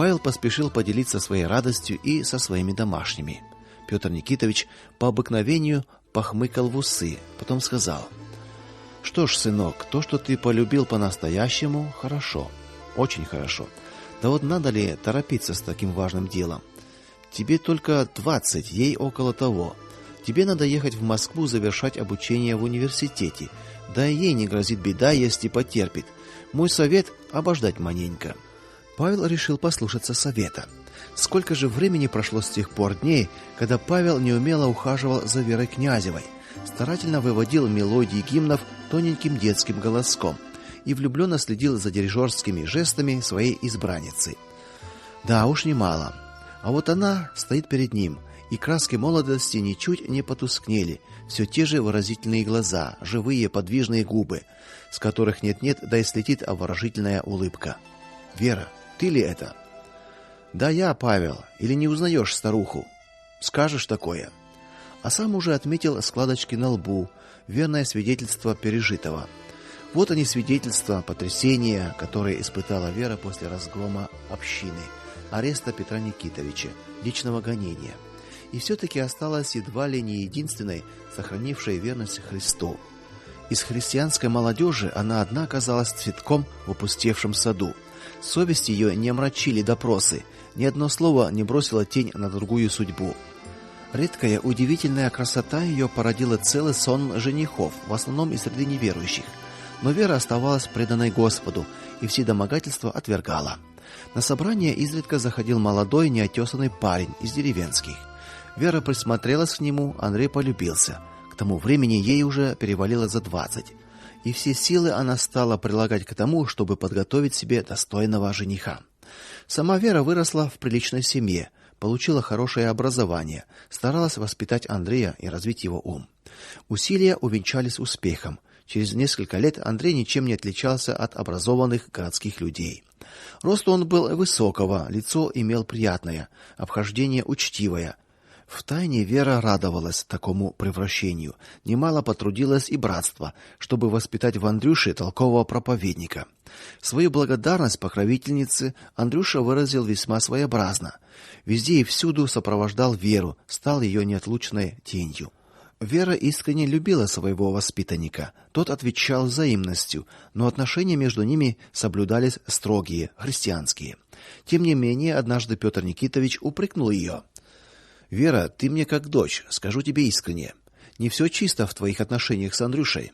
Павел поспешил поделиться своей радостью и со своими домашними. Петр Никитович по обыкновению похмыкал в усы, потом сказал: "Что ж, сынок, то, что ты полюбил по-настоящему, хорошо. Очень хорошо. Да вот надо ли торопиться с таким важным делом? Тебе только 20, ей около того. Тебе надо ехать в Москву завершать обучение в университете. Да и ей не грозит беда, если потерпит. Мой совет обождать маленько". Павел решил послушаться совета. Сколько же времени прошло с тех пор дней, когда Павел неумело ухаживал за Верой Князевой, старательно выводил мелодии гимнов тоненьким детским голоском и влюбленно следил за дирижерскими жестами своей избранницы. Да уж немало. А вот она стоит перед ним, и краски молодости ничуть не потускнели, все те же выразительные глаза, живые подвижные губы, с которых нет-нет, да и слетит обворожительная улыбка. Вера, ты ли это? Да я, Павел. Или не узнаешь старуху? Скажешь такое? А сам уже отметил складочки на лбу, верное свидетельство пережитого. Вот они, свидетельства потрясения, которые испытала Вера после разгрома общины, ареста Петра Никитовича, личного гонения. И все-таки осталась едва ли не единственной, сохранившей верность Христу. Из христианской молодежи она одна оказалась цветком в опустевшем саду. Совесть ее не омрачили допросы, ни одно слово не бросило тень на другую судьбу. Редкая, удивительная красота ее породила целый сон женихов, в основном из среды неверующих. Но Вера оставалась преданной Господу и все домогательства отвергала. На собрание изредка заходил молодой, неотесанный парень из деревенских. Вера присмотрелась к нему, Андрей полюбился. К тому времени ей уже перевалило за 20. И все силы она стала прилагать к тому, чтобы подготовить себе достойного жениха. Сама Вера выросла в приличной семье, получила хорошее образование, старалась воспитать Андрея и развить его ум. Усилия увенчались успехом. Через несколько лет Андрей ничем не отличался от образованных городских людей. Рост он был высокого, лицо имел приятное, обхождение учтивое. Втайне Вера радовалась такому превращению. Немало потрудилось и братство, чтобы воспитать в Андрюше толкового проповедника. Свою благодарность покровительнице Андрюша выразил весьма своеобразно. Везде и всюду сопровождал Веру, стал ее неотлучной тенью. Вера искренне любила своего воспитанника. Тот отвечал взаимностью, но отношения между ними соблюдались строгие, христианские. Тем не менее, однажды Петр Никитович упрекнул ее: "Вера, ты мне как дочь, скажу тебе искренне. Не все чисто в твоих отношениях с Андрюшей".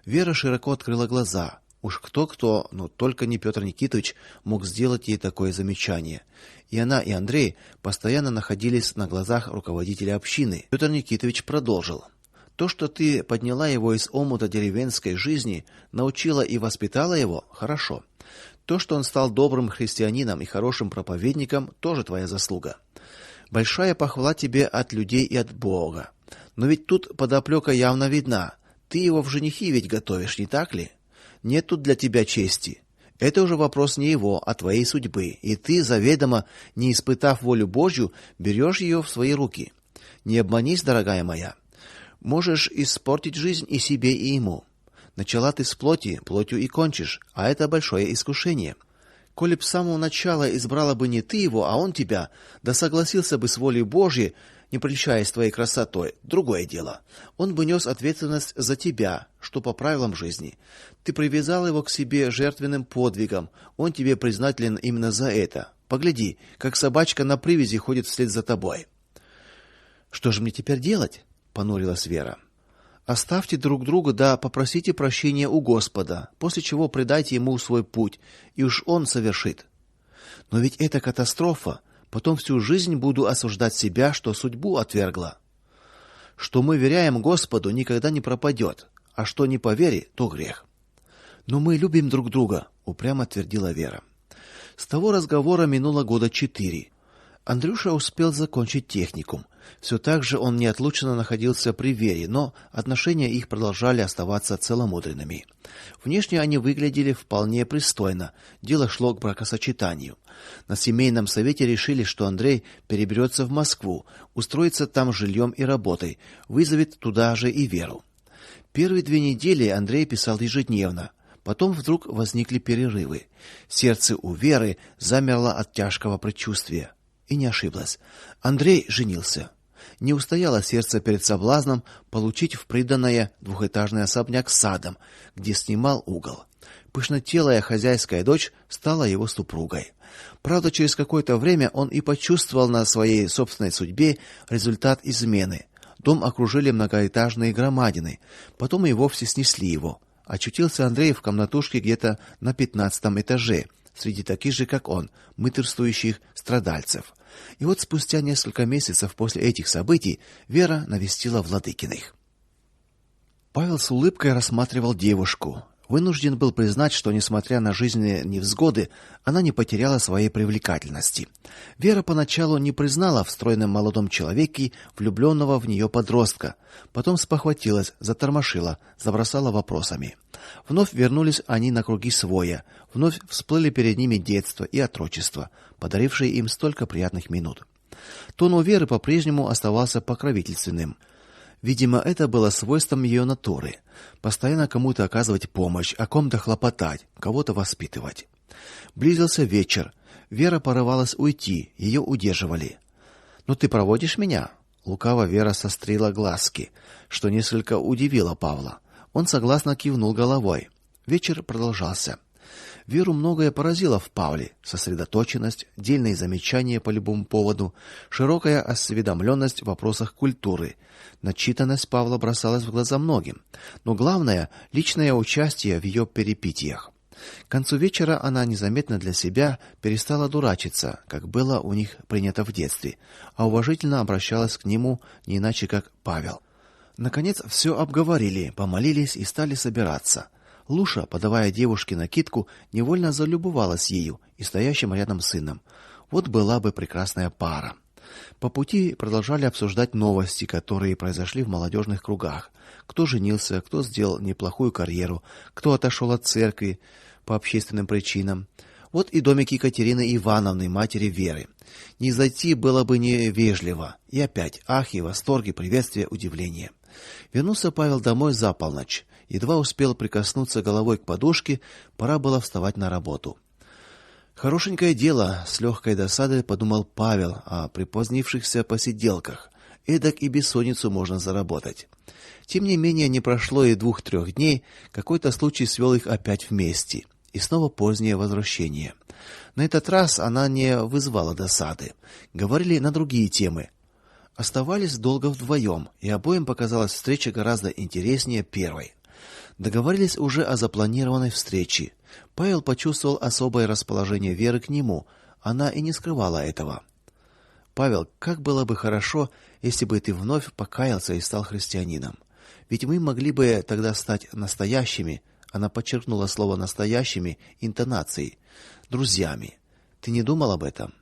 Вера широко открыла глаза. Уж кто-кто, но только не Петр Никитович мог сделать ей такое замечание. И она, и Андрей постоянно находились на глазах руководителя общины. Петр Никитович продолжил: "То, что ты подняла его из омута деревенской жизни, научила и воспитала его, хорошо. То, что он стал добрым христианином и хорошим проповедником, тоже твоя заслуга. Большая похвала тебе от людей и от Бога. Но ведь тут подоплека явно видна. Ты его в женихи ведь готовишь, не так ли? Нет тут для тебя чести. Это уже вопрос не его, а твоей судьбы, и ты, заведомо не испытав волю Божью, берешь ее в свои руки. Не обманись, дорогая моя. Можешь испортить жизнь и себе, и ему. Начала ты с плоти, плотью и кончишь, а это большое искушение. Коли б с самого начала избрала бы не ты его, а он тебя, да согласился бы с волей Божьей, не прельщаясь твоей красотой, другое дело. Он бы нес ответственность за тебя, что по правилам жизни. Ты привязал его к себе жертвенным подвигом, он тебе признателен именно за это. Погляди, как собачка на привязи ходит вслед за тобой". Что же мне теперь делать? Понурилась Вера. Оставьте друг друга, да попросите прощения у Господа, после чего предайте ему свой путь, и уж он совершит. Но ведь это катастрофа. Потом всю жизнь буду осуждать себя, что судьбу отвергла. Что мы веряем Господу, никогда не пропадет, а что не по вере, то грех. Но мы любим друг друга, упрямо твердила Вера. С того разговора минуло 4 года. Андрюша успел закончить техникум. Все так же он неотлучно находился при Вере, но отношения их продолжали оставаться целомудренными. Внешне они выглядели вполне пристойно. Дело шло к бракосочетанию. На семейном совете решили, что Андрей переберется в Москву, устроится там жильем и работой, вызовет туда же и Веру. Первые 2 недели Андрей писал ежедневно. Потом вдруг возникли перерывы. Сердце у Веры замерло от тяжкого предчувствия. И не ошиблась. Андрей женился. Не устояло сердце перед соблазном получить в приданое 2-этажный особняк с садом, где снимал угол. Пышнотелая хозяйская дочь стала его супругой. Правда, через какое-то время он и почувствовал на своей собственной судьбе результат измены. Дом окружили многоэтажные громадины, потом и вовсе снесли его. Очутился Андрей в комнатушке где-то на 15-м этаже, среди таких же, как он, мытарствующих страдальцев. И вот спустя несколько месяцев после этих событий Вера навестила Владыкиных. Павел с улыбкой рассматривал девушку. Вынужден был признать, что несмотря на жизненные невзгоды, она не потеряла своей привлекательности. Вера поначалу не признала в стройном молодом человеке влюбленного в нее подростка, потом спохватилась, затормошила, забросала вопросами. Вновь вернулись они на круги своя, вновь всплыли перед ними детство и отрочество, подарившие им столько приятных минут. Тон у Веры по-прежнему оставался покровительственным. Видимо, это было свойством ее натуры постоянно кому-то оказывать помощь, о ком-то хлопотать, кого-то воспитывать. Близился вечер. Вера порывалась уйти, ее удерживали. "Ну ты проводишь меня?" Лукаво Вера сострила глазки, что несколько удивило Павла. Он согласно кивнул головой. Вечер продолжался. Веру многое поразило в Павле: сосредоточенность, дельные замечания по любому поводу, широкая осведомленность в вопросах культуры. Начитанность Павла бросалась в глаза многим, но главное личное участие в ее перипетиях. К концу вечера она незаметно для себя перестала дурачиться, как было у них принято в детстве, а уважительно обращалась к нему не иначе как Павел. Наконец все обговорили, помолились и стали собираться. Луша, подавая девушке накидку, невольно залюбовалась ею и стоящим рядом сыном. Вот была бы прекрасная пара. По пути продолжали обсуждать новости, которые произошли в молодежных кругах. Кто женился, кто сделал неплохую карьеру, кто отошел от церкви по общественным причинам. Вот и домик Екатерины Ивановны, матери Веры. Не зайти было бы невежливо. И опять ахи, восторги, приветствия, удивление. Вернулся Павел домой за полночь. Едва успел прикоснуться головой к подушке, пора было вставать на работу. Хорошенькое дело, с легкой досадой подумал Павел о припозднившихся посиделках. Эдак и бессонницу можно заработать. Тем не менее, не прошло и 2-3 дней, какой-то случай свел их опять вместе. И снова позднее возвращение. На этот раз она не вызвала досады. Говорили на другие темы. Оставались долго вдвоем, и обоим показалась встреча гораздо интереснее первой. Договорились уже о запланированной встрече. Павел почувствовал особое расположение Веры к нему. Она и не скрывала этого. Павел, как было бы хорошо, если бы ты вновь покаялся и стал христианином. Ведь мы могли бы тогда стать настоящими, она подчеркнула слово настоящими интонацией, друзьями. Ты не думал об этом?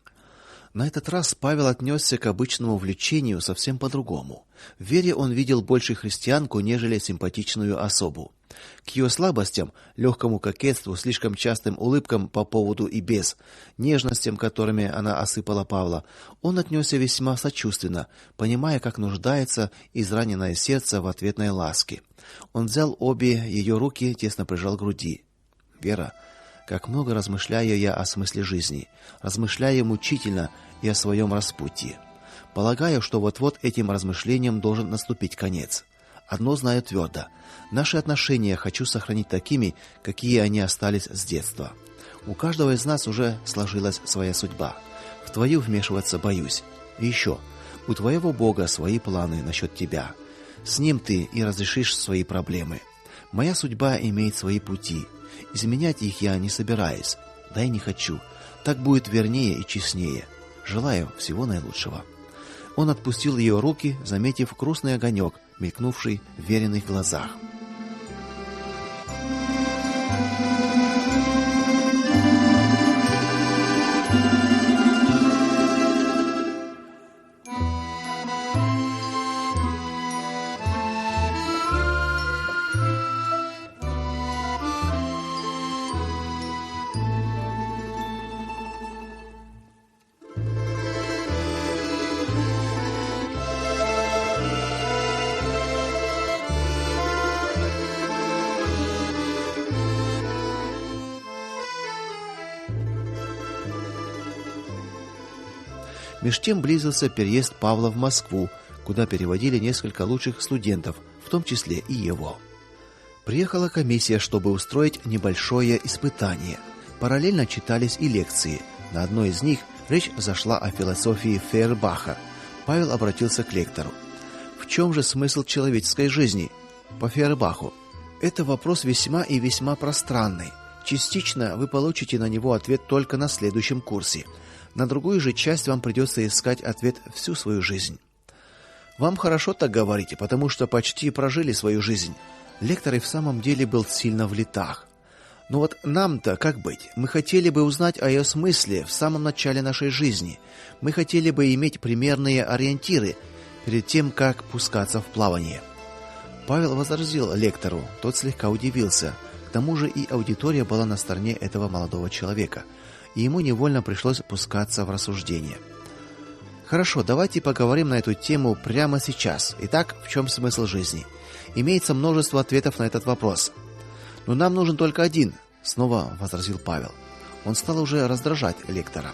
На этот раз Павел отнесся к обычному влечению совсем по-другому. В Вере он видел больше христианку, нежели симпатичную особу. К ее слабостям, легкому кокетству, слишком частым улыбкам по поводу и без, нежностям, которыми она осыпала Павла, он отнесся весьма сочувственно, понимая, как нуждается израненное сердце в ответной ласке. Он взял обе ее руки, тесно прижал к груди. Вера, как много размышляю я о смысле жизни, размышляю мучительно и о своем распутье. Полагаю, что вот-вот этим размышлениям должен наступить конец. Одно знаю твердо: наши отношения хочу сохранить такими, какие они остались с детства. У каждого из нас уже сложилась своя судьба. В твою вмешиваться боюсь. И еще, У твоего Бога свои планы насчет тебя. С ним ты и разрешишь свои проблемы. Моя судьба имеет свои пути. Изменять их я не собираюсь, да и не хочу. Так будет вернее и честнее. Желаю всего наилучшего. Он отпустил ее руки, заметив грустный огонек, мелькнувший в Вериных глазах. Меж тем близился переезд Павла в Москву, куда переводили несколько лучших студентов, в том числе и его. Приехала комиссия, чтобы устроить небольшое испытание. Параллельно читались и лекции. На одной из них речь зашла о философии Фейербаха. Павел обратился к лектору. В чем же смысл человеческой жизни по Фейербаху? Это вопрос весьма и весьма пространный. Частично вы получите на него ответ только на следующем курсе. На другую же часть вам придется искать ответ всю свою жизнь. Вам хорошо так говорите, потому что почти прожили свою жизнь. Лектор и в самом деле был сильно в летах. Но вот нам-то как быть? Мы хотели бы узнать о ее смысле в самом начале нашей жизни. Мы хотели бы иметь примерные ориентиры перед тем, как пускаться в плавание. Павел возразил лектору. Тот слегка удивился. К тому же и аудитория была на стороне этого молодого человека, и ему невольно пришлось пускаться в рассуждения. Хорошо, давайте поговорим на эту тему прямо сейчас. Итак, в чем смысл жизни? Имеется множество ответов на этот вопрос. Но нам нужен только один, снова возразил Павел. Он стал уже раздражать лектора.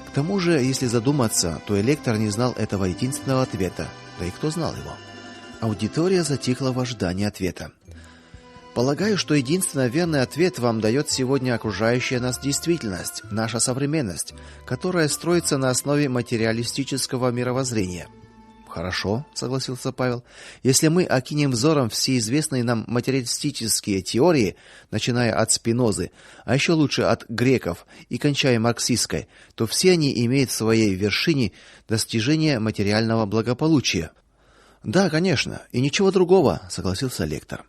К тому же, если задуматься, то и лектор не знал этого единственного ответа. Да и кто знал его? Аудитория затихла в ожидании ответа. Полагаю, что единственный верный ответ вам дает сегодня окружающая нас действительность, наша современность, которая строится на основе материалистического мировоззрения. Хорошо, согласился Павел. Если мы окинем взором все известные нам материалистические теории, начиная от Спинозы, а еще лучше от греков и кончая марксистской, то все они имеют в своей вершине достижение материального благополучия. Да, конечно, и ничего другого, согласился лектор.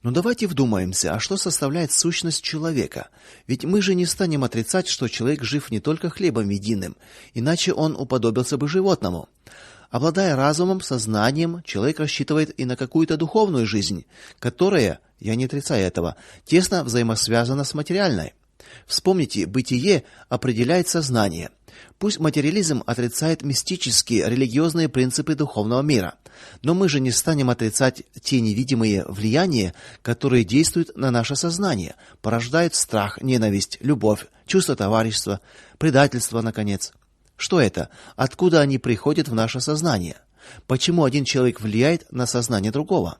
Но давайте вдумаемся, а что составляет сущность человека? Ведь мы же не станем отрицать, что человек жив не только хлебом единым, иначе он уподобился бы животному. Обладая разумом, сознанием, человек рассчитывает и на какую-то духовную жизнь, которая, я не отрицаю этого, тесно взаимосвязана с материальной. Вспомните, бытие определяет сознание. Пусть материализм отрицает мистические, религиозные принципы духовного мира, но мы же не станем отрицать те невидимые влияния, которые действуют на наше сознание, порождают страх, ненависть, любовь, чувство товарищества, предательство, наконец. Что это? Откуда они приходят в наше сознание? Почему один человек влияет на сознание другого?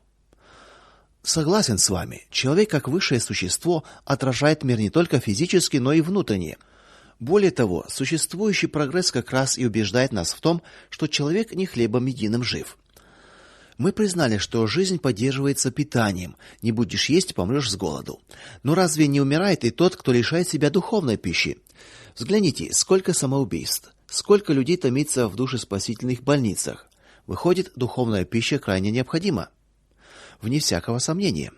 Согласен с вами. Человек, как высшее существо, отражает мир не только физически, но и внутренне. Более того, существующий прогресс как раз и убеждает нас в том, что человек не хлебом единым жив. Мы признали, что жизнь поддерживается питанием. Не будешь есть, помрешь с голоду. Но разве не умирает и тот, кто лишает себя духовной пищи? Взгляните, сколько самоубийств, сколько людей томится в душеспасительных больницах. Выходит, духовная пища крайне необходима. Вне всякого сомнения.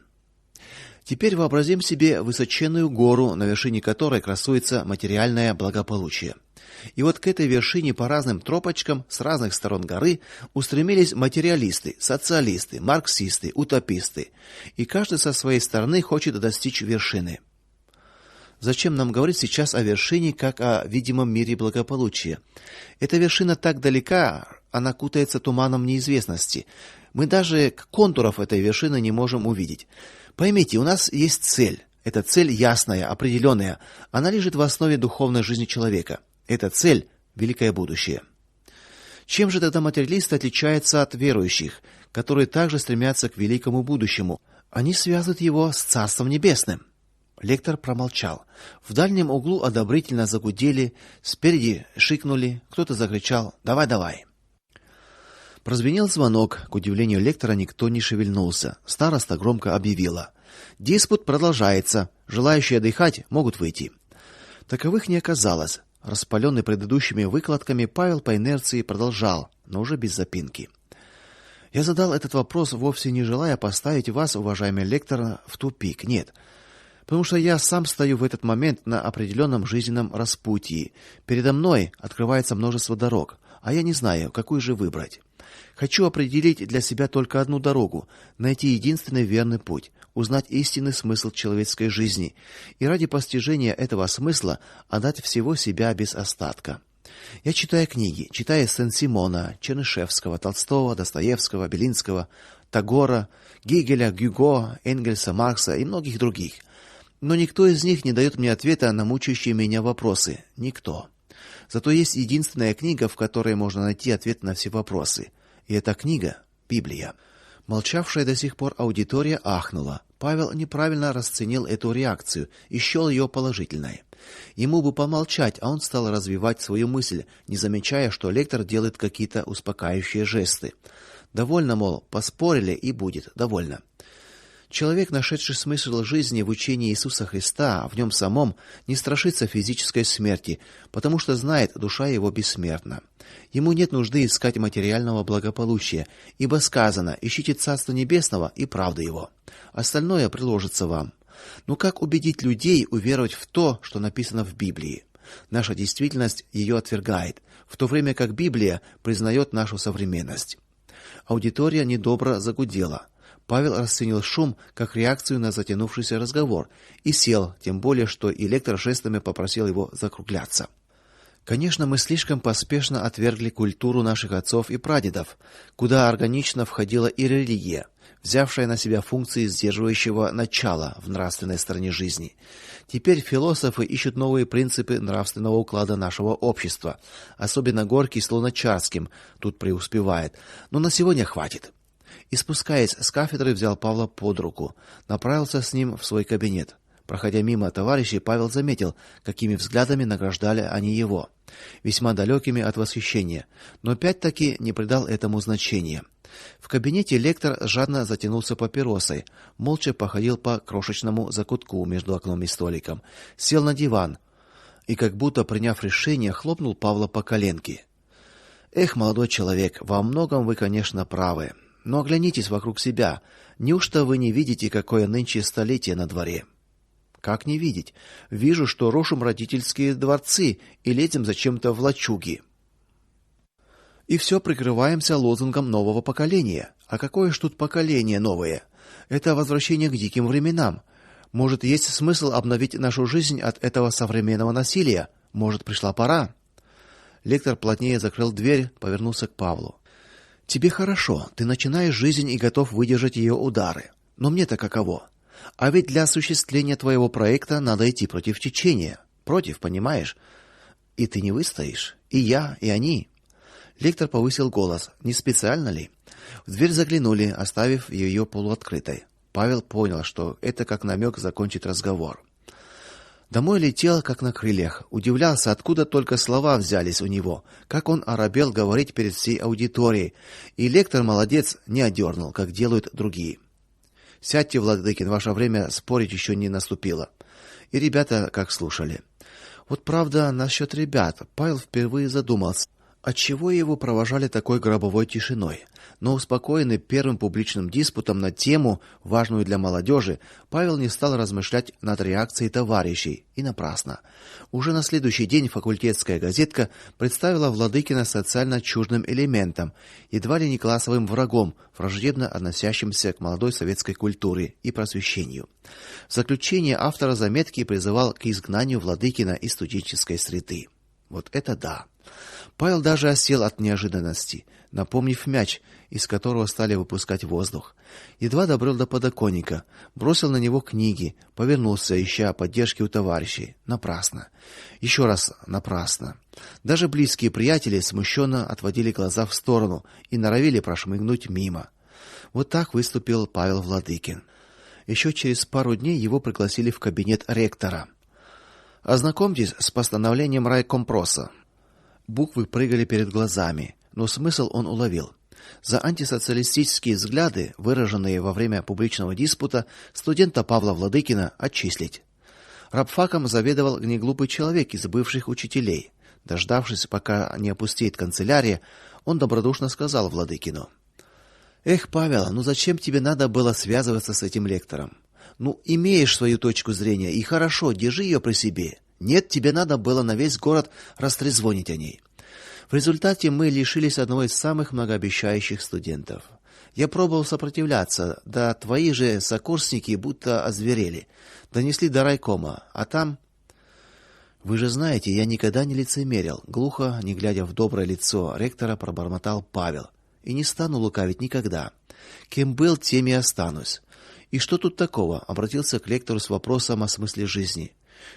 Теперь вообразим себе высоченную гору, на вершине которой красуется материальное благополучие. И вот к этой вершине по разным тропочкам с разных сторон горы устремились материалисты, социалисты, марксисты, утописты, и каждый со своей стороны хочет достичь вершины. Зачем нам говорить сейчас о вершине, как о видимом мире благополучия? Эта вершина так далека, она кутается туманом неизвестности. Мы даже контуров этой вершины не можем увидеть. Поймите, у нас есть цель. Эта цель ясная, определенная. Она лежит в основе духовной жизни человека. Эта цель великое будущее. Чем же тогда материалисты отличаются от верующих, которые также стремятся к великому будущему? Они связывают его с Царством Небесным. Лектор промолчал. В дальнем углу одобрительно загудели, спереди шикнули, кто-то закричал: "Давай, давай". Прозвенел звонок. К удивлению лектора никто не шевельнулся. Староста громко объявила: "Диспут продолжается. Желающие отдыхать могут выйти". Таковых не оказалось. Распаленный предыдущими выкладками, Павел по инерции продолжал, но уже без запинки. Я задал этот вопрос вовсе не желая поставить вас, уважаемый лектор, в тупик. Нет. Потому что я сам стою в этот момент на определенном жизненном распутье. Передо мной открывается множество дорог, а я не знаю, какую же выбрать. Хочу определить для себя только одну дорогу, найти единственный верный путь, узнать истинный смысл человеческой жизни и ради постижения этого смысла отдать всего себя без остатка. Я читаю книги, читаю Сен-Симона, Чернышевского, Толстого, Достоевского, Белинского, Тагора, Гегеля, Гюго, Энгельса, Маркса и многих других. Но никто из них не дает мне ответа на мучающие меня вопросы. Никто. Зато есть единственная книга, в которой можно найти ответ на все вопросы. И эта книга Библия. Молчавшая до сих пор аудитория ахнула. Павел неправильно расценил эту реакцию и счёл ее положительной. Ему бы помолчать, а он стал развивать свою мысль, не замечая, что лектор делает какие-то успокаивающие жесты. Довольно, мол, поспорили и будет довольно. Человек, нашедший смысл жизни в учении Иисуса Христа, в нем самом не страшится физической смерти, потому что знает, душа его бессмертна. Ему нет нужды искать материального благополучия, ибо сказано: "Ищите Царство Небесного и правды его. Остальное приложится вам". Но как убедить людей уверовать в то, что написано в Библии? Наша действительность ее отвергает, в то время как Библия признает нашу современность. Аудитория недобро загудела. Павел расценил шум как реакцию на затянувшийся разговор и сел, тем более что и лектор жестами попросил его закругляться. Конечно, мы слишком поспешно отвергли культуру наших отцов и прадедов, куда органично входила и религия, взявшая на себя функции сдерживающего начала в нравственной стороне жизни. Теперь философы ищут новые принципы нравственного уклада нашего общества. Особенно Горький с Луначарским тут преуспевает. Но на сегодня хватит. И, спускаясь с кафедры, взял Павла под руку, направился с ним в свой кабинет. Проходя мимо товарищей, Павел заметил, какими взглядами награждали они его, весьма далекими от восхищения, но опять-таки не придал этому значения. В кабинете лектор жадно затянулся папиросой, молча походил по крошечному закутку между окном и столиком, сел на диван и, как будто приняв решение, хлопнул Павла по коленке. Эх, молодой человек, во многом вы, конечно, правы. Но оглянитесь вокруг себя. Неужто вы не видите, какое нынче столетие на дворе? Как не видеть? Вижу, что рушим родительские дворцы и лезем зачем-то в лачуги. И все прикрываемся лозунгом нового поколения. А какое ж тут поколение новое? Это возвращение к диким временам. Может, есть смысл обновить нашу жизнь от этого современного насилия? Может, пришла пора? Лектор плотнее закрыл дверь, повернулся к Павлу. Тебе хорошо, ты начинаешь жизнь и готов выдержать ее удары. Но мне-то каково? А ведь для осуществления твоего проекта надо идти против течения. Против, понимаешь? И ты не выстоишь, и я, и они. Лектор повысил голос. Не специально ли? В дверь заглянули, оставив ее полуоткрытой. Павел понял, что это как намек закончить разговор. Домой летел как на крыльях, удивлялся, откуда только слова взялись у него, как он оробел говорить перед всей аудиторией. И лектор молодец, не одернул, как делают другие. Сядьте, Владыкин, ваше время спорить еще не наступило. И ребята как слушали. Вот правда, насчет ребят. Павел впервые задумался, отчего его провожали такой гробовой тишиной. Но успокоенный первым публичным диспутом на тему, важную для молодежи, Павел не стал размышлять над реакцией товарищей, и напрасно. Уже на следующий день факультетская газетка представила Владыкина социально чуждым элементом, едва ли не классовым врагом, враждебно относящимся к молодой советской культуре и просвещению. В заключение автор заметки призывал к изгнанию Владыкина из студенческой среды. Вот это да. Павел даже осел от неожиданности, напомнив мяч, из которого стали выпускать воздух. Едва добрел до подоконника, бросил на него книги, повернулся, ища поддержки у товарищей. Напрасно. Еще раз напрасно. Даже близкие приятели смущенно отводили глаза в сторону и норовили прошмыгнуть мимо. Вот так выступил Павел Владыкин. Еще через пару дней его пригласили в кабинет ректора. Ознакомьтесь с постановлением райкомпроса. Буквы прыгали перед глазами, но смысл он уловил. За антисоциалистические взгляды, выраженные во время публичного диспута, студента Павла Владыкина отчислить. Рабфаком заведовал неглупый человек из бывших учителей. Дождавшись, пока не опустеет канцелярия, он добродушно сказал Владыкину: "Эх, Павел, ну зачем тебе надо было связываться с этим лектором? Ну, имеешь свою точку зрения, и хорошо, держи ее при себе. Нет, тебе надо было на весь город растрезвонить о ней". В результате мы лишились одного из самых многообещающих студентов. Я пробовал сопротивляться, да твои же сокурсники будто озверели. Донесли до райкома, а там... Вы же знаете, я никогда не лицемерил, глухо, не глядя в доброе лицо ректора, пробормотал Павел. И не стану лукавить никогда. Кем был, тем и останусь. И что тут такого? Обратился к лектору с вопросом о смысле жизни.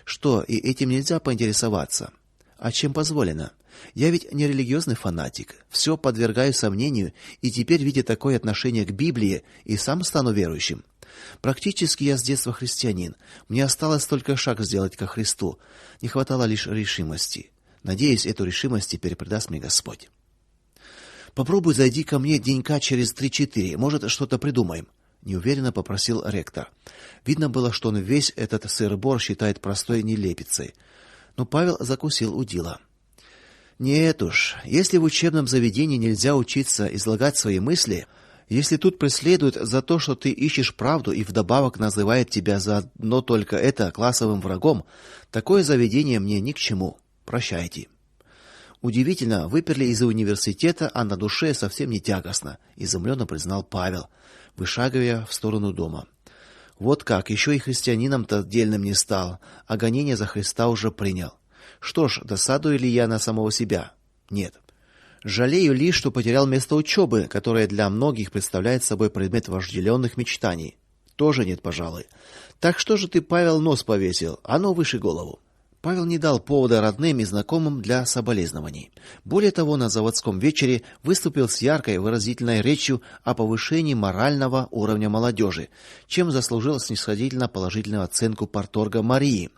Что, и этим нельзя поинтересоваться? А чем позволено? Я ведь не религиозный фанатик. Все подвергаю сомнению, и теперь, видя такое отношение к Библии, и сам стану верующим. Практически я с детства христианин. Мне осталось только шаг сделать ко Христу. Не хватало лишь решимости. Надеюсь, эту решимость теперь придаст мне Господь. Попробуй зайди ко мне денька через 3-4, может, что-то придумаем, неуверенно попросил ректор. Видно было, что он весь этот сыр-бор считает простой нелепицей. Но Павел закусил у дела. Нет уж, если в учебном заведении нельзя учиться излагать свои мысли, если тут преследуют за то, что ты ищешь правду и вдобавок называют тебя за одно только это классовым врагом, такое заведение мне ни к чему. Прощайте. Удивительно, выперли из университета, а на душе совсем не тягостно, изумленно признал Павел, вышагивая в сторону дома. Вот как, еще и христианином-то отдельным не стал, а гонение за Христа уже принял. Что ж, досадую ли я на самого себя? Нет. Жалею лишь, что потерял место учебы, которое для многих представляет собой предмет вожделенных мечтаний. Тоже нет, пожалуй. Так что же ты, Павел, нос повесил? А ну, выше голову. Павел не дал повода родным и знакомым для соболезнований. Более того, на заводском вечере выступил с яркой выразительной речью о повышении морального уровня молодежи, чем заслужил снисходительно положительную оценку парторга Марии.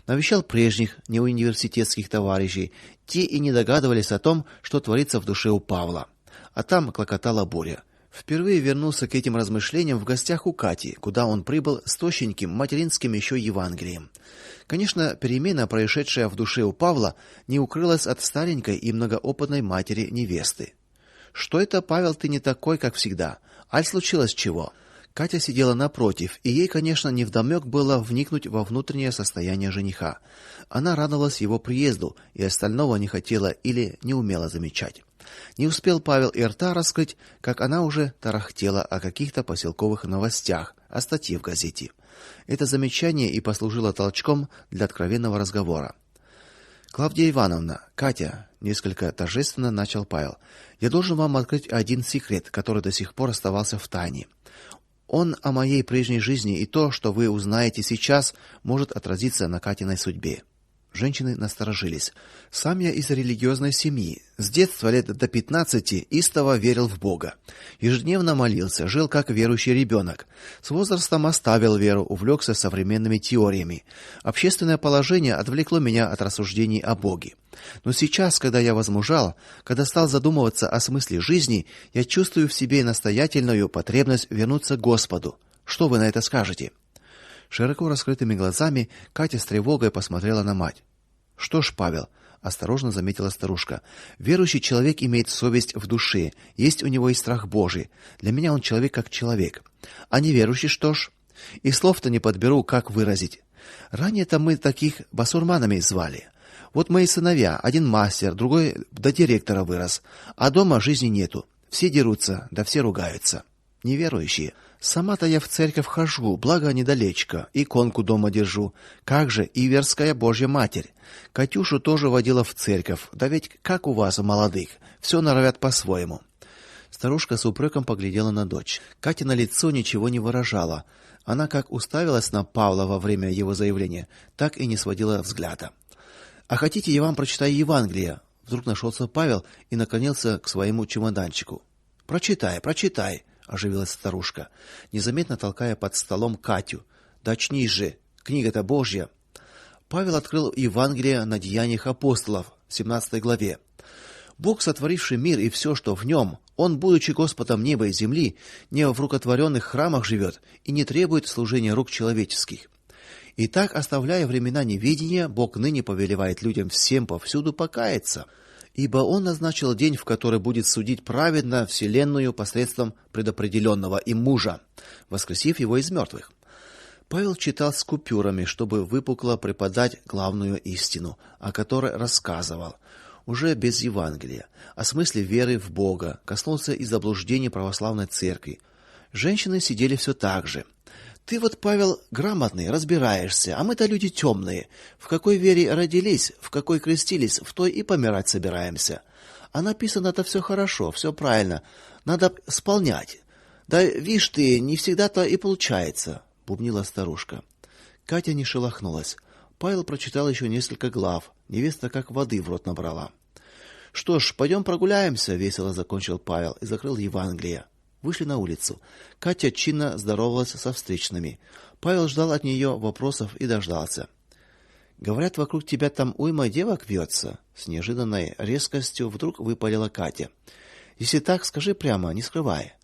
Навещал прежних неуниверситетских товарищей, те и не догадывались о том, что творится в душе у Павла. А там клокотала буря. Впервые вернулся к этим размышлениям в гостях у Кати, куда он прибыл с тощеньким материнским еще Евангелием. Конечно, перемена, происшедшая в душе у Павла, не укрылась от старенькой и многоопытной матери невесты. Что это, Павел, ты не такой, как всегда? Аль случилось чего? Катя сидела напротив, и ей, конечно, невдомек было вникнуть во внутреннее состояние жениха. Она радовалась его приезду и остального не хотела или не умела замечать. Не успел Павел и рта раскрыть, как она уже тарахтела о каких-то поселковых новостях, о статье в газете. Это замечание и послужило толчком для откровенного разговора. Клавдия Ивановна, Катя, несколько торжественно начал Павел. Я должен вам открыть один секрет, который до сих пор оставался в тайне. Он о моей прежней жизни, и то, что вы узнаете сейчас, может отразиться на Катиной судьбе. Женщины насторожились. Сам я из религиозной семьи. С детства лет до 15 истово верил в Бога. Ежедневно молился, жил как верующий ребенок. С возрастом оставил веру, увлекся современными теориями. Общественное положение отвлекло меня от рассуждений о Боге. Но сейчас, когда я возмужал, когда стал задумываться о смысле жизни, я чувствую в себе настоятельную потребность вернуться к Господу. Что вы на это скажете? Широко раскрытыми глазами Катя с тревогой посмотрела на мать. Что ж, Павел, осторожно заметила старушка. Верующий человек имеет совесть в душе, есть у него и страх Божий. Для меня он человек как человек. А неверующий что ж? И слов-то не подберу, как выразить. Ранее-то мы таких басурманами звали. Вот мои сыновья, один мастер, другой до директора вырос, а дома жизни нету. Все дерутся, да все ругаются. Неверующие. Сама-то я в церковь хожу, благо недалечко, иконку дома держу. Как же, Иверская Божья Матерь. Катюшу тоже водила в церковь. Да ведь как у вас, молодых, все норовят по-своему. Старушка с упреком поглядела на дочь. Катя на лицо ничего не выражала. Она как уставилась на Павла во время его заявления, так и не сводила взгляда. А хотите, я вам прочитаю Евангелие? Вдруг нашелся Павел и наклонился к своему чемоданчику. Прочитай, прочитай. Оживилась старушка, незаметно толкая под столом Катю. Да очнись же, книга-то Божья. Павел открыл Евангелие на Деяниях апостолов, 17 главе. Бог, сотворивший мир и все, что в нем, Он, будучи Господом неба и земли, не в рукотворенных храмах живет и не требует служения рук человеческих. Итак, оставляя времена неведения, Бог ныне повелевает людям всем повсюду покаяться, ибо он назначил день, в который будет судить праведно вселенную посредством предопределенного им мужа, воскресив его из мертвых. Павел читал с купюрами, чтобы выпукло преподать главную истину, о которой рассказывал, уже без Евангелия, о смысле веры в Бога, коснулся и заблуждений православной церкви. Женщины сидели все так же. Ты вот, Павел, грамотный, разбираешься, а мы-то люди темные. В какой вере родились, в какой крестились, в той и помирать собираемся. А написано-то все хорошо, все правильно. Надо исполнять. Да, видишь ты, не всегда-то и получается, бубнила старушка. Катя не шелохнулась. Павел прочитал еще несколько глав. Невеста как воды в рот набрала. Что ж, пойдем прогуляемся, весело закончил Павел и закрыл Евангелие. Вышли на улицу. Катя чинно здоровалась со встречными. Павел ждал от нее вопросов и дождался. Говорят, вокруг тебя там уйма девок вьется. С неожиданной резкостью вдруг выпалила Катя. Если так, скажи прямо, не скрывай.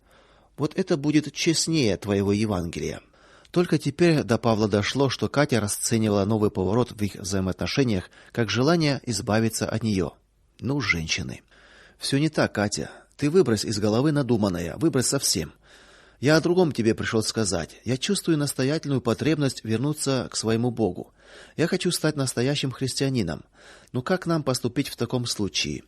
Вот это будет честнее твоего Евангелия. Только теперь до Павла дошло, что Катя расценивала новый поворот в их взаимоотношениях как желание избавиться от нее. Ну, женщины. Все не так, Катя. Ты выбрось из головы надуманное, выбрось совсем. Я о другом тебе пришел сказать. Я чувствую настоятельную потребность вернуться к своему Богу. Я хочу стать настоящим христианином. Но как нам поступить в таком случае?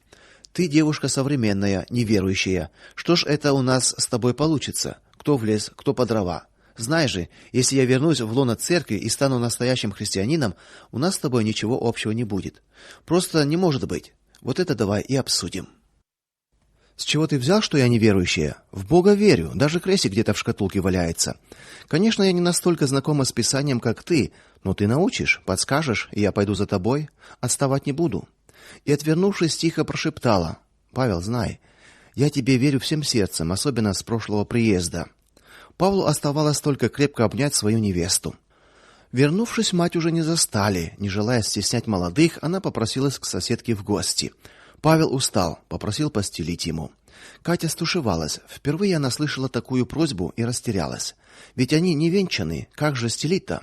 Ты девушка современная, неверующая. Что ж это у нас с тобой получится? Кто в лес, кто по дрова? Знай же, если я вернусь в лоно церкви и стану настоящим христианином, у нас с тобой ничего общего не будет. Просто не может быть. Вот это давай и обсудим. С чего ты взял, что я неверующая? В Бога верю, даже крестик где-то в шкатулке валяется. Конечно, я не настолько знакома с Писанием, как ты, но ты научишь, подскажешь, и я пойду за тобой, отставать не буду. И, отвернувшись, тихо прошептала: Павел, знай, я тебе верю всем сердцем, особенно с прошлого приезда. Павлу оставалось только крепко обнять свою невесту. Вернувшись, мать уже не застали. Не желая стеснять молодых, она попросилась к соседке в гости. Павел устал, попросил постелить ему. Катя стушевалась. Впервые она слышала такую просьбу и растерялась. Ведь они не венчаны, как же стелить-то?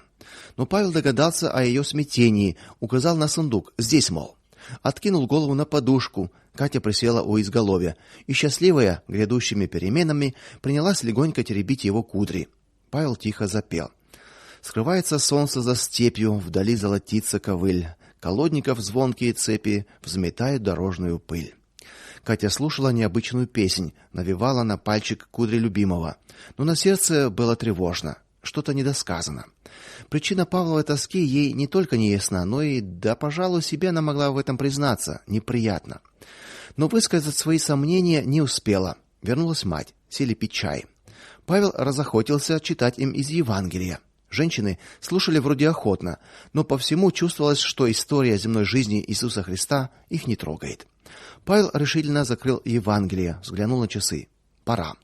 Но Павел догадался о ее смятении, указал на сундук. Здесь, мол. Откинул голову на подушку. Катя присела у изголовья и, счастливая грядущими переменами, принялась легонько теребить его кудри. Павел тихо запел. Скрывается солнце за степью, вдали золотится ковыль. Колодников звонкие цепи взметают дорожную пыль. Катя слушала необычную песнь, навевала на пальчик кудри любимого, но на сердце было тревожно, что-то недосказано. Причина Павловой тоски ей не только не ясна, но и, да, пожалуй, себе она могла в этом признаться, неприятно. Но высказать свои сомнения не успела. Вернулась мать, сели пить чай. Павел разохотился читать им из Евангелия. Женщины слушали вроде охотно, но по всему чувствовалось, что история земной жизни Иисуса Христа их не трогает. Павел решительно закрыл Евангелие, взглянул на часы. Пора.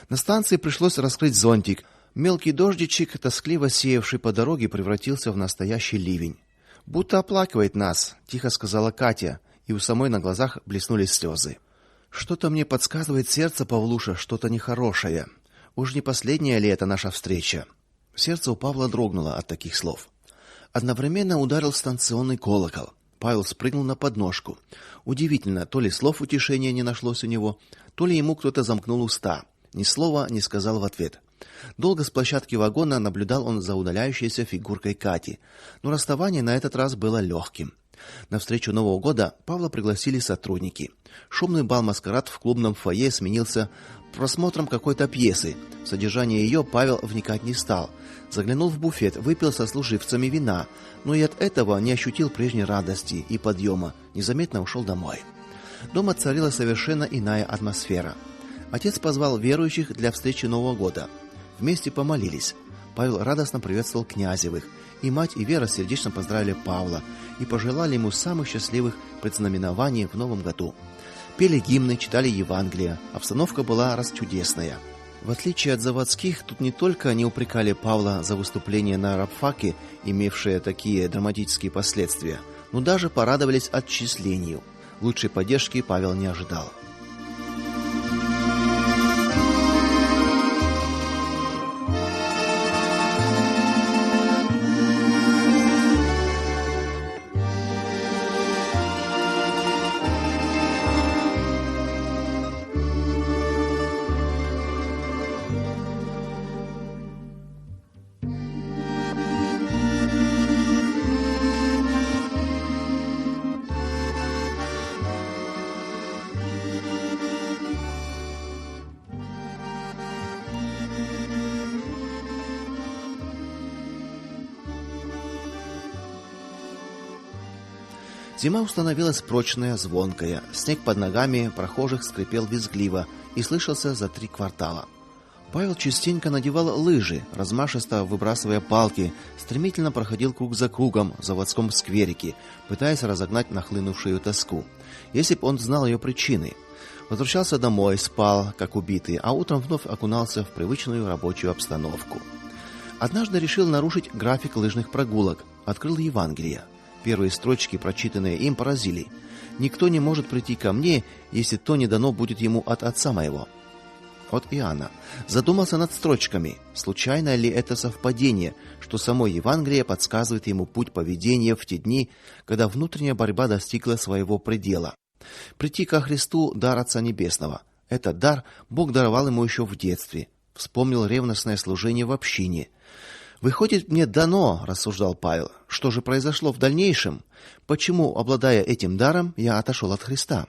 На станции пришлось раскрыть зонтик. Мелкий дождичек, тоскливо сеявший по дороге, превратился в настоящий ливень. Будто оплакивает нас, тихо сказала Катя, и у самой на глазах блеснули слезы. Что-то мне подсказывает сердце, Павлуша, что-то нехорошее. Уж не последняя ли это наша встреча? Сердце у Павла дрогнуло от таких слов. Одновременно ударил станционный колокол. Павел спрыгнул на подножку. Удивительно, то ли слов утешения не нашлось у него, то ли ему кто-то замкнул уста. Ни слова не сказал в ответ. Долго с площадки вагона наблюдал он за удаляющейся фигуркой Кати, но расставание на этот раз было легким. На встречу Нового года Павла пригласили сотрудники. Шумный бал-маскарад в клубном фойе сменился просмотром какой-то пьесы. В содержание ее Павел вникать не стал. Заглянул в буфет, выпил со служивцами вина, но и от этого не ощутил прежней радости и подъема, незаметно ушел домой. Дома царила совершенно иная атмосфера. Отец позвал верующих для встречи Нового года. Вместе помолились. Павел радостно приветствовал Князевых, и мать и Вера сердечно поздравили Павла и пожелали ему самых счастливых предзнаменований в новом году. Пели гимны, читали Евангелие. Обстановка была расчудесная. В отличие от заводских, тут не только не упрекали Павла за выступление на рабфаке, имевшее такие драматические последствия, но даже порадовались отчислению. Лучшей поддержки Павел не ожидал. Зима установилась прочная, звонкая. Снег под ногами прохожих скрипел визгливо и слышался за 3 квартала. Павел частенько надевал лыжи, размашисто выбрасывая палки, стремительно проходил круг за кругом в заводском скверике, пытаясь разогнать нахлынувшую тоску. Если бы он знал ее причины. Возвращался домой, спал, как убитый, а утром вновь окунался в привычную рабочую обстановку. Однажды решил нарушить график лыжных прогулок, открыл Евангелие. Первые строчки, прочитанные им, поразили. «Никто не может прийти ко мне, если то не дано будет ему от Отца моего». От Иоанна. Задумался над строчками. Случайно ли это совпадение, что само Евангелие подсказывает ему путь поведения в те дни, когда внутренняя борьба достигла своего предела? Прийти ко Христу – дар Отца Небесного. Этот дар Бог даровал ему еще в детстве. Вспомнил ревностное служение в общине. «Выходит, мне дано, — рассуждал Павел, — что же произошло в дальнейшем? Почему, обладая этим даром, я отошел от Христа?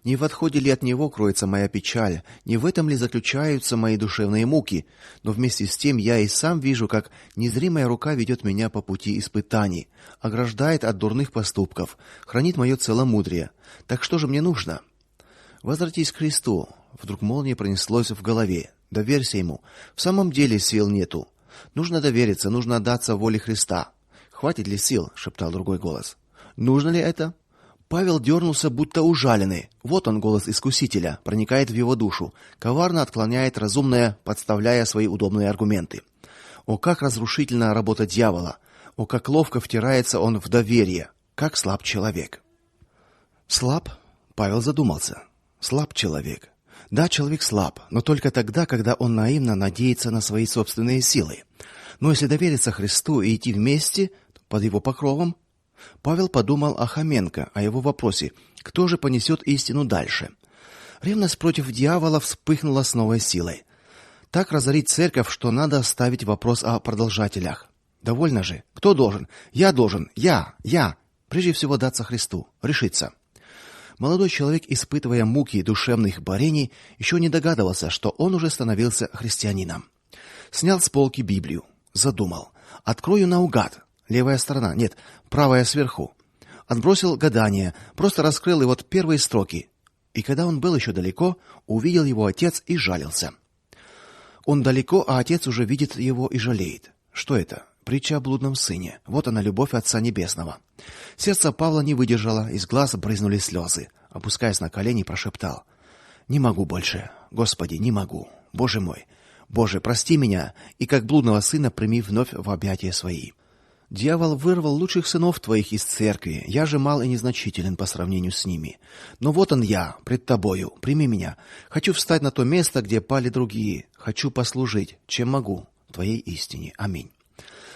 Не в отходе ли от Него кроется моя печаль, не в этом ли заключаются мои душевные муки? Но вместе с тем я и сам вижу, как незримая рука ведет меня по пути испытаний, ограждает от дурных поступков, хранит мое целомудрие. Так что же мне нужно? Возвратись к Христу». Вдруг молния пронеслось в голове. Доверься Ему. В самом деле сил нету. Нужно довериться, нужно отдаться воле Христа. «Хватит ли сил?» — шептал другой голос. «Нужно ли это?» Павел дернулся, будто ужаленный. Вот он, голос искусителя, проникает в его душу, коварно отклоняет разумное, подставляя свои удобные аргументы. О, как разрушительна работа дьявола! О, как ловко втирается он в доверие! Как слаб человек! Слаб? Павел задумался. Слаб человек. Да, человек слаб, но только тогда, когда он наивно надеется на свои собственные силы. Но если довериться Христу и идти вместе под Его покровом, Павел подумал о Хоменко, о его вопросе: кто же понесет истину дальше? Ревность против дьявола вспыхнула с новой силой. Так разорить церковь, что надо ставить вопрос о продолжателях. Довольно же. Кто должен? Я должен. Я. Прежде всего даться Христу. Решиться. Молодой человек, испытывая муки душевных борений, еще не догадывался, что он уже становился христианином. Снял с полки Библию. Задумал. Открою наугад. Левая сторона. Нет, правая сверху. Отбросил гадание. Просто раскрыл и вот первые строки. И когда он был еще далеко, увидел его отец и жалился. Он далеко, а отец уже видит его и жалеет. Что это? Притча о блудном сыне. Вот она, любовь Отца Небесного. Сердце Павла не выдержало, из глаз брызнули слезы. Опускаясь на колени, прошептал: «Не могу больше. Господи, не могу. Боже мой. Боже, прости меня, и как блудного сына прими вновь в объятия свои. Дьявол вырвал лучших сынов твоих из церкви. Я же мал и незначителен по сравнению с ними. Но вот он я, пред тобою. Прими меня. Хочу встать на то место, где пали другие. Хочу послужить, чем могу, твоей истине. Аминь».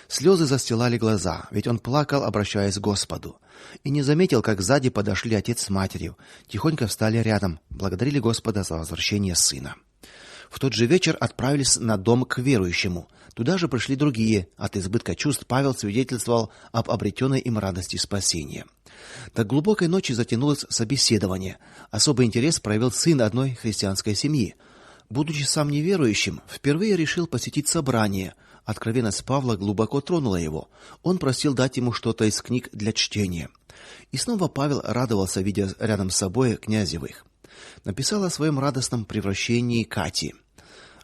Слезы застилали глаза, ведь он плакал, обращаясь к Господу. И не заметил, как сзади подошли отец с матерью, тихонько встали рядом, благодарили Господа за возвращение сына. В тот же вечер отправились на дом к верующему. Туда же пришли другие. От избытка чувств Павел свидетельствовал об обретенной им радости спасения. До глубокой ночи затянулось собеседование. Особый интерес проявил сын одной христианской семьи. Будучи сам неверующим, впервые решил посетить собрание. Откровенность Павла глубоко тронула его. Он просил дать ему что-то из книг для чтения. И снова Павел радовался, видя рядом с собой Князевых. Написал о своем радостном превращении Кати.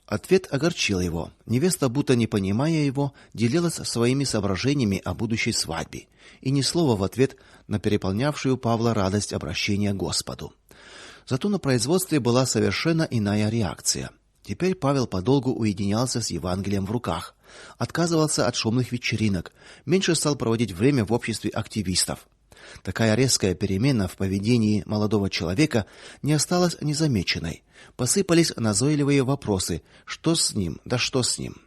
Ответ огорчил его. Невеста, будто не понимая его, делилась своими соображениями о будущей свадьбе, и ни слова в ответ на переполнявшую Павла радость обращения к Господу. Зато на производстве была совершенно иная реакция. Теперь Павел подолгу уединялся с Евангелием в руках, отказывался от шумных вечеринок, меньше стал проводить время в обществе активистов. Такая резкая перемена в поведении молодого человека не осталась незамеченной. Посыпались назойливые вопросы: что с ним, да что с ним?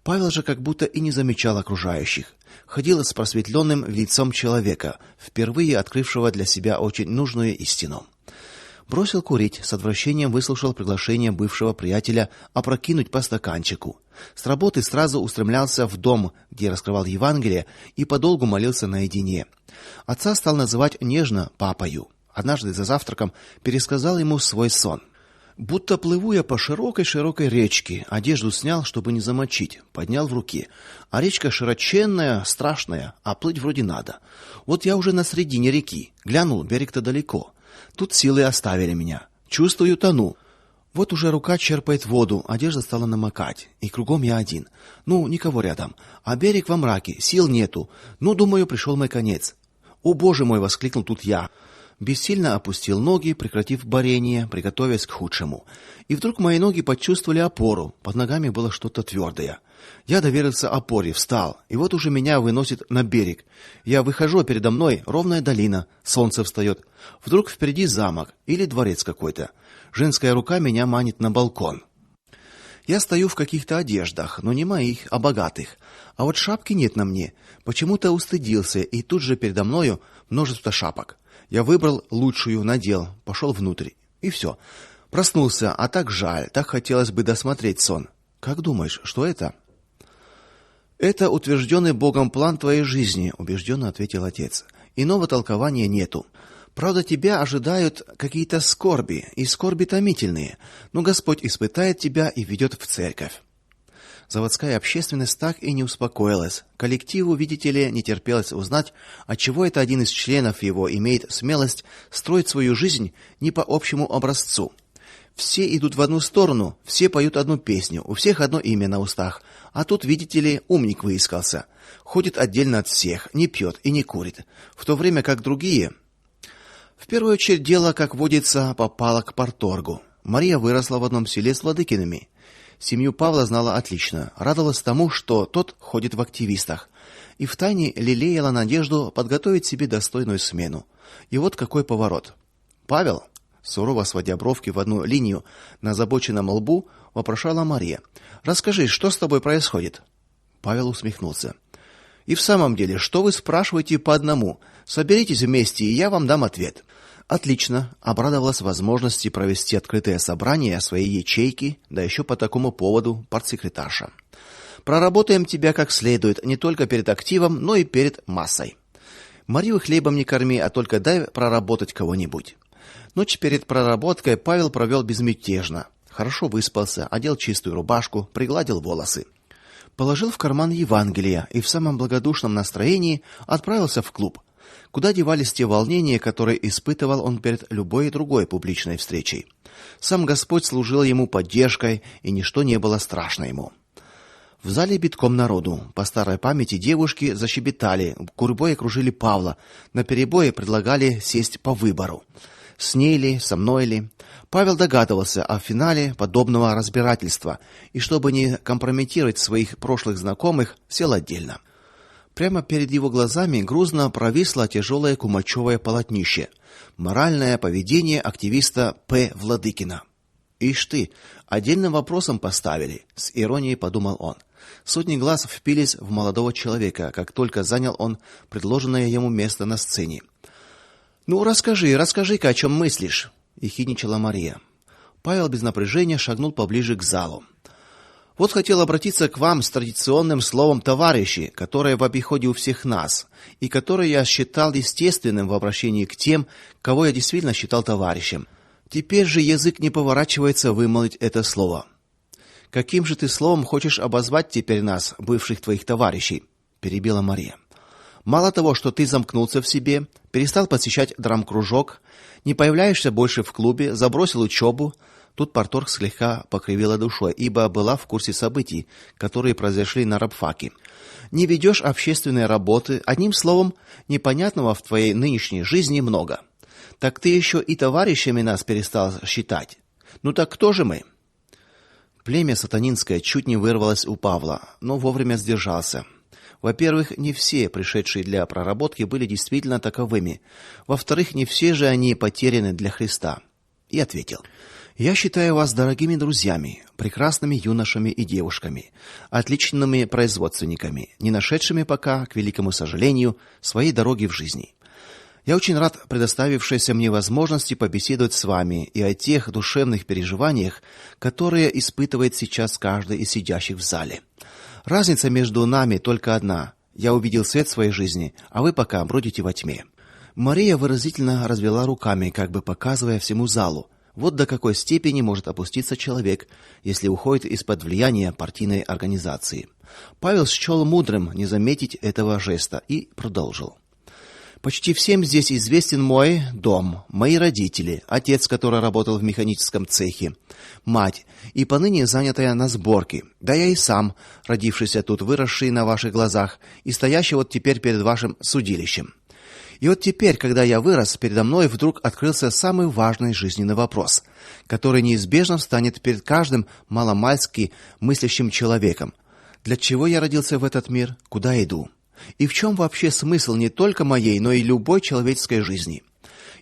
Павел же как будто и не замечал окружающих. Ходил с просветленным лицом человека, впервые открывшего для себя очень нужную истину. Бросил курить, с отвращением выслушал приглашение бывшего приятеля опрокинуть по стаканчику. С работы сразу устремлялся в дом, где раскрывал Евангелие, и подолгу молился наедине. Отца стал называть нежно папою. Однажды за завтраком пересказал ему свой сон. Будто плыву я по широкой-широкой речке, одежду снял, чтобы не замочить, поднял в руке. А речка широченная, страшная, а плыть вроде надо. Вот я уже на середине реки, глянул, берег-то далеко. Тут силы оставили меня. Чувствую, тону. Вот уже рука черпает воду, одежда стала намокать, и кругом я один. Ну, никого рядом, а берег во мраке, сил нету. Ну, думаю, пришел мой конец. О, Боже мой, воскликнул тут я. Бессильно опустил ноги, прекратив борение, приготовясь к худшему. И вдруг мои ноги почувствовали опору. Под ногами было что-то твердое. Я доверился опоре, встал, и вот уже меня выносит на берег. Я выхожу, а передо мной ровная долина, солнце встает. Вдруг впереди замок или дворец какой-то. Женская рука меня манит на балкон. Я стою в каких-то одеждах, но не моих, а богатых. А вот шапки нет на мне. Почему-то устыдился, и тут же передо мною множество шапок. Я выбрал лучшую, надел, пошел внутрь. И все. Проснулся, а так жаль, так хотелось бы досмотреть сон. Как думаешь, что это? Это утвержденный Богом план твоей жизни, убежденно ответил отец. Иного толкования нету. Правда, тебя ожидают какие-то скорби, и скорби томительные. Но Господь испытает тебя и ведет в церковь. Заводская общественность так и не успокоилась. Коллективу, видите ли, не терпелось узнать, отчего это один из членов его имеет смелость строить свою жизнь не по общему образцу. Все идут в одну сторону, все поют одну песню, у всех одно имя на устах. А тут, видите ли, умник выискался. Ходит отдельно от всех, не пьет и не курит, в то время как другие. В первую очередь дело, как водится, попало к парторгу. Мария выросла в одном селе с Владыкиными. Семью Павла знала отлично, радовалась тому, что тот ходит в активистах, и втайне лелеяла надежду подготовить себе достойную смену. И вот какой поворот. Павел, сурово сводя бровки в одну линию на озабоченном лбу, вопрошала Мария: "Расскажи, что с тобой происходит?" Павел усмехнулся. "И в самом деле, что вы спрашиваете по одному? Соберитесь вместе, и я вам дам ответ". Отлично, обрадовалась возможности провести открытое собрание своей ячейки, да еще по такому поводу партсекретарша. Проработаем тебя как следует, не только перед активом, но и перед массой. Марию хлебом не корми, а только дай проработать кого-нибудь. Ночь перед проработкой Павел провел безмятежно. Хорошо выспался, одел чистую рубашку, пригладил волосы. Положил в карман Евангелие и в самом благодушном настроении отправился в клуб. Куда девались те волнения, которые испытывал он перед любой другой публичной встречей? Сам Господь служил ему поддержкой, и ничто не было страшно ему. В зале битком народу. По старой памяти девушки защебетали, гурьбой окружили Павла, наперебой предлагали сесть по выбору. С ней ли, со мной ли? Павел догадывался о финале подобного разбирательства, и чтобы не компрометировать своих прошлых знакомых, сел отдельно. Прямо перед его глазами грузно провисло тяжелое кумачевое полотнище. Моральное поведение активиста П. Владыкина. Ишь ты, отдельным вопросом поставили, с иронией подумал он. Сотни глаз впились в молодого человека, как только занял он предложенное ему место на сцене. Ну, расскажи-ка, о чем мыслишь, ехидничала Мария. Павел без напряжения шагнул поближе к залу. Вот хотел обратиться к вам с традиционным словом товарищи, которое в обиходе у всех нас, и которое я считал естественным в обращении к тем, кого я действительно считал товарищем. Теперь же язык не поворачивается вымолвить это слово. Каким же ты словом хочешь обозвать теперь нас, бывших твоих товарищей? Перебила Мария. Мало того, что ты замкнулся в себе, перестал посещать драм-кружок, не появляешься больше в клубе, забросил учебу. Тут парторг слегка покривила душой, ибо была в курсе событий, которые произошли на рабфаке. Не ведешь общественные работы, одним словом, непонятного в твоей нынешней жизни много. Так ты еще и товарищами нас перестал считать. Ну так кто же мы? Племя сатанинское чуть не вырвалось у Павла, но вовремя сдержался. Во-первых, не все пришедшие для проработки были действительно таковыми. Во-вторых, не все же они потеряны для Христа. И ответил: я считаю вас дорогими друзьями, прекрасными юношами и девушками, отличными производственниками, не нашедшими пока, к великому сожалению, своей дороги в жизни. Я очень рад предоставившейся мне возможности побеседовать с вами и о тех душевных переживаниях, которые испытывает сейчас каждый из сидящих в зале. Разница между нами только одна: я увидел свет своей жизни, а вы пока бродите во тьме. Мария выразительно развела руками, как бы показывая всему залу: Вот до какой степени может опуститься человек, если уходит из-под влияния партийной организации. Павел счел мудрым не заметить этого жеста и продолжил. Почти всем здесь известен мой дом, мои родители, отец, который работал в механическом цехе, мать и поныне занятая на сборке, да я и сам, родившийся тут, выросший на ваших глазах и стоящий вот теперь перед вашим судилищем. И вот теперь, когда я вырос, передо мной вдруг открылся самый важный жизненный вопрос, который неизбежно встанет перед каждым маломальски мыслящим человеком. Для чего я родился в этот мир? Куда иду? И в чем вообще смысл не только моей, но и любой человеческой жизни?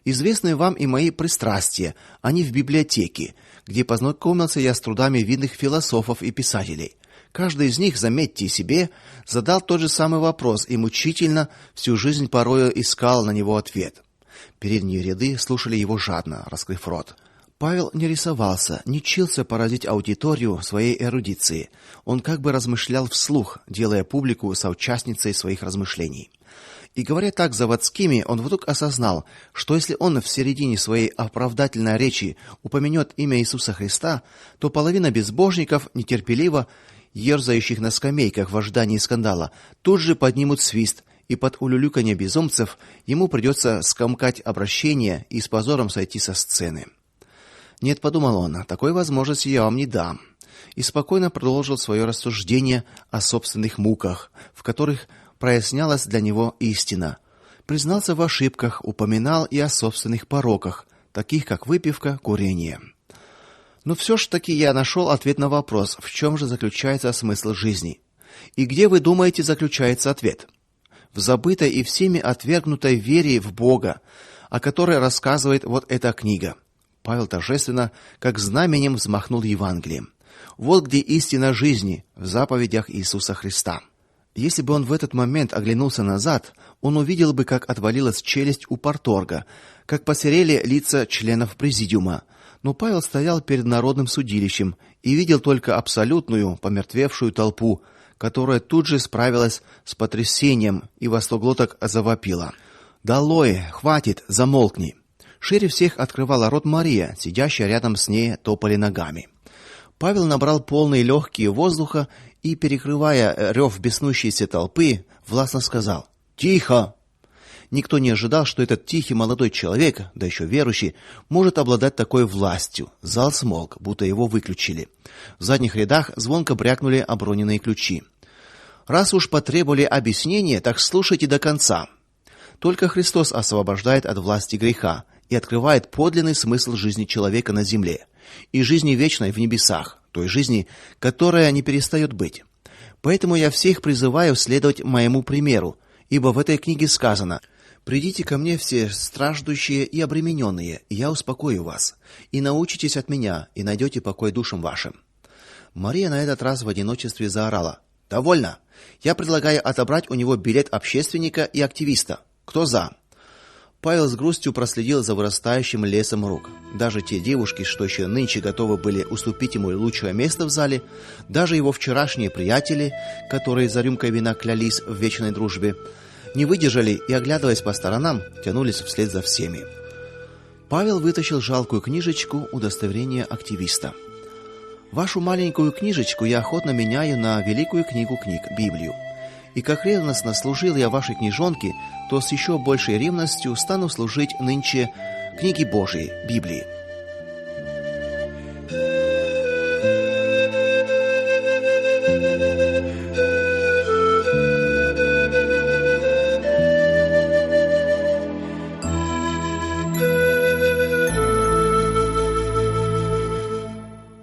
Известны вам и мои пристрастия, они в библиотеке, где познакомился я с трудами видных философов и писателей. Каждый из них, заметьте себе, задал тот же самый вопрос и мучительно всю жизнь порою искал на него ответ. Передние ряды слушали его жадно, раскрыв рот. Павел не рисовался, не чился поразить аудиторию своей эрудицией. Он как бы размышлял вслух, делая публику соучастницей своих размышлений. И говоря так заводскими, он вдруг осознал, что если он в середине своей оправдательной речи упомянет имя Иисуса Христа, то половина безбожников, нетерпеливо ерзающих на скамейках в ожидании скандала, тут же поднимут свист, и под улюлюканье безумцев ему придется скомкать обращение и с позором сойти со сцены. Нет, подумал он, такой возможности я вам не дам. И спокойно продолжил свое рассуждение о собственных муках, в которых прояснялась для него истина. Признался в ошибках, упоминал и о собственных пороках, таких как выпивка, курение. Но все ж таки я нашел ответ на вопрос, в чем же заключается смысл жизни. И где, вы думаете, заключается ответ? В забытой и всеми отвергнутой вере в Бога, о которой рассказывает вот эта книга. Павел торжественно, как знаменем, взмахнул Евангелием. Вот где истина жизни, в заповедях Иисуса Христа. Если бы он в этот момент оглянулся назад, он увидел бы, как отвалилась челюсть у парторга, как посерели лица членов президиума. Но Павел стоял перед народным судилищем и видел только абсолютную помертвевшую толпу, которая тут же справилась с потрясением и во сто глоток завопила: "Долой, хватит, замолкни!" Шире всех открывала рот Мария, сидящая рядом с ней топали ногами. Павел набрал полные легкие воздуха и, перекрывая рев беснующейся толпы, властно сказал: "Тихо!" Никто не ожидал, что этот тихий молодой человек, да еще верующий, может обладать такой властью. Зал смолк, будто его выключили. В задних рядах звонко брякнули оброненные ключи. Раз уж потребовали объяснения, так слушайте до конца. Только Христос освобождает от власти греха и открывает подлинный смысл жизни человека на земле и жизни вечной в небесах, той жизни, которая не перестает быть. Поэтому я всех призываю следовать моему примеру, ибо в этой книге сказано: "Придите ко мне все страждущие и обремененные, и я успокою вас, и научитесь от меня, и найдете покой душам вашим". Мария на этот раз в одиночестве заорала: "Довольно! Я предлагаю отобрать у него билет общественника и активиста. Кто за?" Павел с грустью проследил за вырастающим лесом рук. Даже те девушки, что еще нынче готовы были уступить ему лучшее место в зале, даже его вчерашние приятели, которые за рюмкой вина клялись в вечной дружбе, не выдержали и, оглядываясь по сторонам, тянулись вслед за всеми. Павел вытащил жалкую книжечку удостоверения активиста. "Вашу маленькую книжечку я охотно меняю на великую книгу книг, Библию. И как ревностно служил я вашей книжонке, то с еще большей ревностью стану служить нынче книге Божией, Библии.